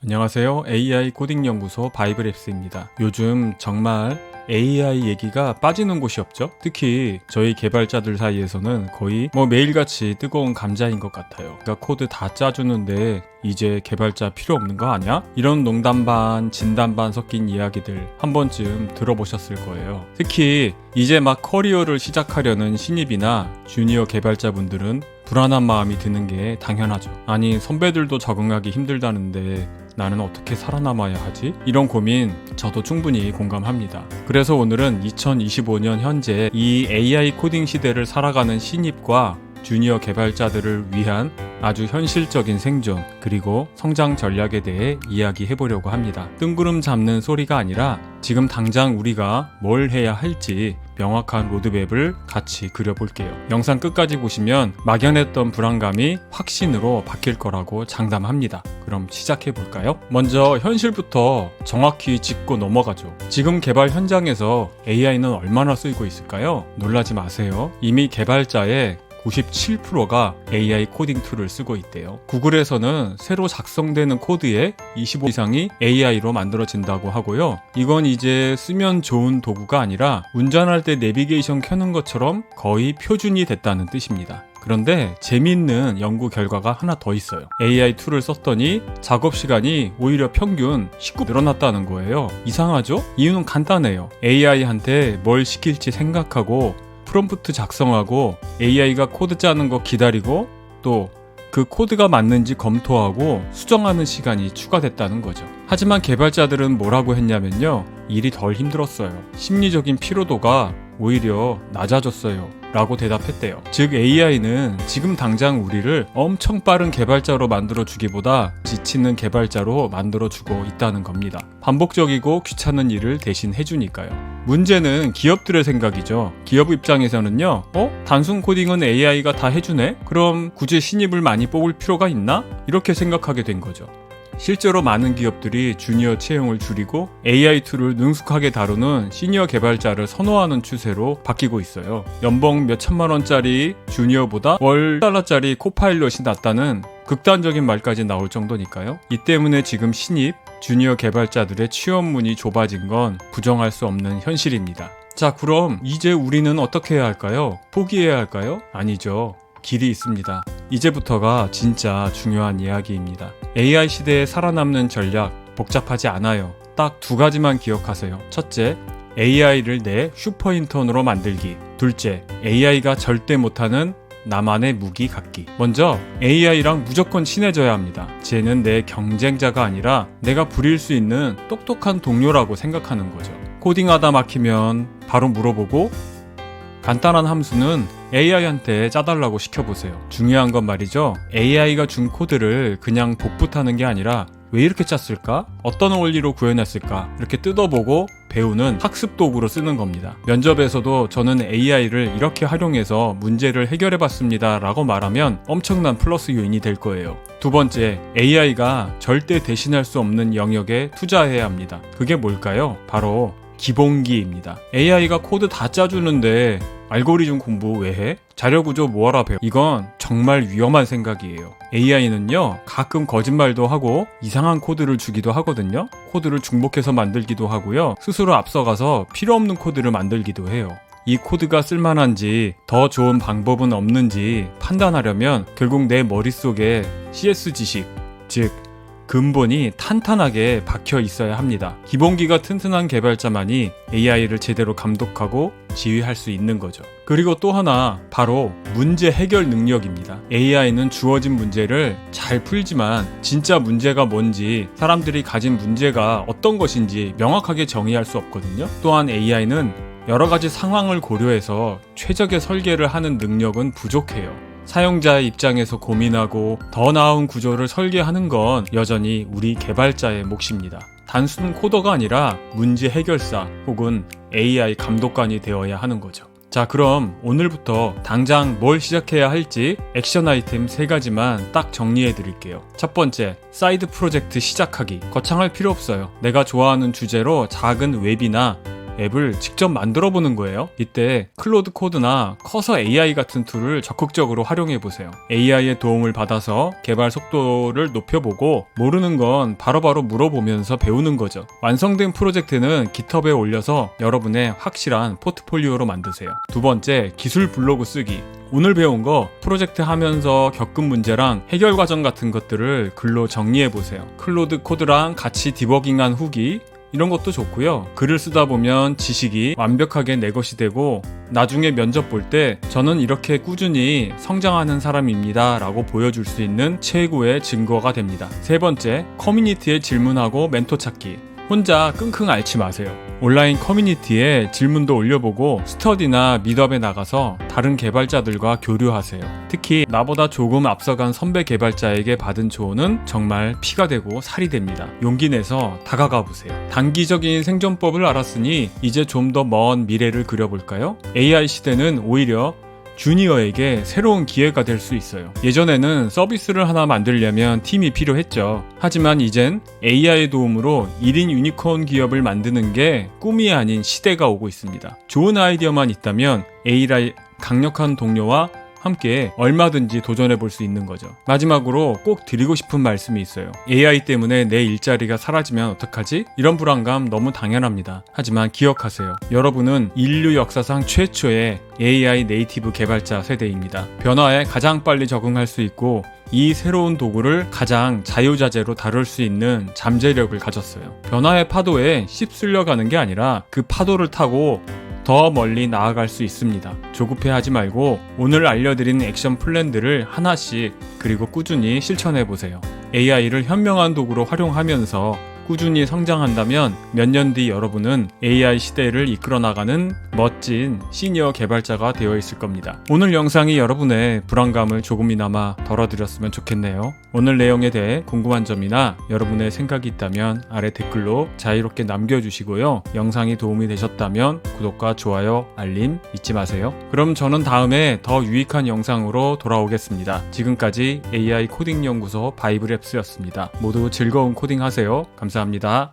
안녕하세요. AI 코딩 연구소 바이블앱스입니다. 요즘 정말 AI 얘기가 빠지는 곳이 없죠? 특히 저희 개발자들 사이에서는 거의 매일같이 뜨거운 감자인 것 같아요. 그러니까 코드 다 짜주는데 이제 개발자 필요 없는 거 아니야? 이런 농담 반 진담 반 섞인 이야기들 한 번쯤 들어보셨을 거예요. 특히 이제 막 커리어를 시작하려는 신입이나 주니어 개발자분들은 불안한 마음이 드는 게 당연하죠. 아니 선배들도 적응하기 힘들다는데 나는 어떻게 살아남아야 하지? 이런 고민 저도 충분히 공감합니다. 그래서 오늘은 2025년 현재 이 AI 코딩 시대를 살아가는 신입과 주니어 개발자들을 위한 아주 현실적인 생존 그리고 성장 전략에 대해 이야기해보려고 합니다. 뜬구름 잡는 소리가 아니라 지금 당장 우리가 뭘 해야 할지 명확한 로드맵을 같이 그려볼게요. 영상 끝까지 보시면 막연했던 불안감이 확신으로 바뀔 거라고 장담합니다. 그럼 시작해볼까요? 먼저 현실부터 정확히 짚고 넘어가죠. 지금 개발 현장에서 AI는 얼마나 쓰이고 있을까요? 놀라지 마세요. 이미 개발자의 97%가 AI 코딩 툴을 쓰고 있대요. 구글에서는 새로 작성되는 코드의 25% 이상이 AI로 만들어진다고 하고요. 이건 이제 쓰면 좋은 도구가 아니라 운전할 때 내비게이션 켜는 것처럼 거의 표준이 됐다는 뜻입니다. 그런데 재미있는 연구 결과가 하나 더 있어요. AI 툴을 썼더니 작업 시간이 오히려 평균 19% 늘어났다는 거예요. 이상하죠? 이유는 간단해요. AI한테 뭘 시킬지 생각하고 프롬프트 작성하고 AI가 코드 짜는 거 기다리고 또 그 코드가 맞는지 검토하고 수정하는 시간이 추가됐다는 거죠. 하지만 개발자들은 뭐라고 했냐면요. 일이 덜 힘들었어요. 심리적인 피로도가 오히려 낮아졌어요. 라고 대답했대요. 즉 AI는 지금 당장 우리를 엄청 빠른 개발자로 만들어주기보다 지치는 개발자로 만들어주고 있다는 겁니다. 반복적이고 귀찮은 일을 대신 해주니까요. 문제는 기업들의 생각이죠. 기업 입장에서는요. 단순 코딩은 AI가 다 해주네? 그럼 굳이 신입을 많이 뽑을 필요가 있나? 이렇게 생각하게 된 거죠. 실제로 많은 기업들이 주니어 채용을 줄이고 AI 툴을 능숙하게 다루는 시니어 개발자를 선호하는 추세로 바뀌고 있어요. 연봉 몇 천만 원짜리 주니어보다 월 달러짜리 코파일럿이 낫다는 극단적인 말까지 나올 정도니까요. 이 때문에 지금 신입, 주니어 개발자들의 취업문이 좁아진 건 부정할 수 없는 현실입니다. 자, 그럼 이제 우리는 어떻게 해야 할까요? 포기해야 할까요? 아니죠. 길이 있습니다. 이제부터가 진짜 중요한 이야기입니다. AI 시대에 살아남는 전략 복잡하지 않아요. 딱 두 가지만 기억하세요. 첫째, AI를 내 슈퍼인턴으로 만들기. 둘째, AI가 절대 못하는 나만의 무기 갖기. 먼저 AI랑 무조건 친해져야 합니다. 쟤는 내 경쟁자가 아니라 내가 부릴 수 있는 똑똑한 동료라고 생각하는 거죠. 코딩하다 막히면 바로 물어보고 간단한 함수는 AI한테 짜달라고 시켜보세요. 중요한 건 말이죠. AI가 준 코드를 그냥 복붙하는 게 아니라 왜 이렇게 짰을까? 어떤 원리로 구현했을까? 이렇게 뜯어보고 배우는 학습 도구로 쓰는 겁니다. 면접에서도 저는 AI를 이렇게 활용해서 문제를 해결해봤습니다 라고 말하면 엄청난 플러스 요인이 될 거예요. 두 번째, AI가 절대 대신할 수 없는 영역에 투자해야 합니다. 그게 뭘까요? 바로 기본기입니다. AI가 코드 다 짜주는데 알고리즘 공부 왜 해? 자료구조 뭐하러 배워? 이건 정말 위험한 생각이에요. AI는요 가끔 거짓말도 하고 이상한 코드를 주기도 하거든요. 코드를 중복해서 만들기도 하고요. 스스로 앞서가서 필요 없는 코드를 만들기도 해요. 이 코드가 쓸만한지 더 좋은 방법은 없는지 판단하려면 결국 내 머릿속에 CS 지식, 즉 근본이 탄탄하게 박혀 있어야 합니다. 기본기가 튼튼한 개발자만이 AI를 제대로 감독하고 지휘할 수 있는 거죠. 그리고 또 하나 바로 문제 해결 능력입니다. AI는 주어진 문제를 잘 풀지만 진짜 문제가 뭔지 사람들이 가진 문제가 어떤 것인지 명확하게 정의할 수 없거든요. 또한 AI는 여러 가지 상황을 고려해서 최적의 설계를 하는 능력은 부족해요. 사용자의 입장에서 고민하고 더 나은 구조를 설계하는 건 여전히 우리 개발자의 몫입니다. 단순 코더가 아니라 문제 해결사 혹은 AI 감독관이 되어야 하는 거죠. 자, 그럼 오늘부터 당장 뭘 시작해야 할지 액션 아이템 3가지만 딱 정리해 드릴게요. 첫 번째, 사이드 프로젝트 시작하기. 거창할 필요 없어요. 내가 좋아하는 주제로 작은 웹이나 앱을 직접 만들어 보는 거예요. 이때 클로드 코드나 커서 AI 같은 툴을 적극적으로 활용해 보세요. AI의 도움을 받아서 개발 속도를 높여보고 모르는 건 바로바로 물어보면서 배우는 거죠. 완성된 프로젝트는 깃허브에 올려서 여러분의 확실한 포트폴리오로 만드세요. 두 번째, 기술 블로그 쓰기. 오늘 배운 거 프로젝트 하면서 겪은 문제랑 해결 과정 같은 것들을 글로 정리해 보세요. 클로드 코드랑 같이 디버깅한 후기 이런 것도 좋고요. 글을 쓰다 보면 지식이 완벽하게 내 것이 되고 나중에 면접 볼 때 저는 이렇게 꾸준히 성장하는 사람입니다 라고 보여줄 수 있는 최고의 증거가 됩니다. 세 번째, 커뮤니티에 질문하고 멘토 찾기. 혼자 끙끙 앓지 마세요. 온라인 커뮤니티에 질문도 올려보고 스터디나 미드업에 나가서 다른 개발자들과 교류하세요. 특히 나보다 조금 앞서간 선배 개발자에게 받은 조언은 정말 피가 되고 살이 됩니다. 용기 내서 다가가 보세요. 단기적인 생존법을 알았으니 이제 좀 더 먼 미래를 그려볼까요? AI 시대는 오히려 주니어에게 새로운 기회가 될 수 있어요. 예전에는 서비스를 하나 만들려면 팀이 필요했죠. 하지만 이젠 AI의 도움으로 1인 유니콘 기업을 만드는 게 꿈이 아닌 시대가 오고 있습니다. 좋은 아이디어만 있다면 AI 강력한 동료와 함께 얼마든지 도전해 볼 수 있는 거죠. 마지막으로 꼭 드리고 싶은 말씀이 있어요. AI 때문에 내 일자리가 사라지면 어떡하지? 이런 불안감 너무 당연합니다. 하지만 기억하세요. 여러분은 인류 역사상 최초의 AI 네이티브 개발자 세대입니다. 변화에 가장 빨리 적응할 수 있고 이 새로운 도구를 가장 자유자재로 다룰 수 있는 잠재력을 가졌어요. 변화의 파도에 휩쓸려 가는 게 아니라 그 파도를 타고 더 멀리 나아갈 수 있습니다. 조급해하지 말고 오늘 알려드린 액션 플랜들을 하나씩 그리고 꾸준히 실천해보세요. AI를 현명한 도구로 활용하면서 꾸준히 성장한다면 몇 년 뒤 여러분은 AI 시대를 이끌어 나가는 멋진 시니어 개발자가 되어 있을 겁니다. 오늘 영상이 여러분의 불안감을 조금이나마 덜어드렸으면 좋겠네요. 오늘 내용에 대해 궁금한 점이나 여러분의 생각이 있다면 아래 댓글로 자유롭게 남겨주시고요. 영상이 도움이 되셨다면 구독과 좋아요, 알림 잊지 마세요. 그럼 저는 다음에 더 유익한 영상으로 돌아오겠습니다. 지금까지 AI 코딩 연구소 바이블 앱스였습니다. 모두 즐거운 코딩 하세요. 감사합니다.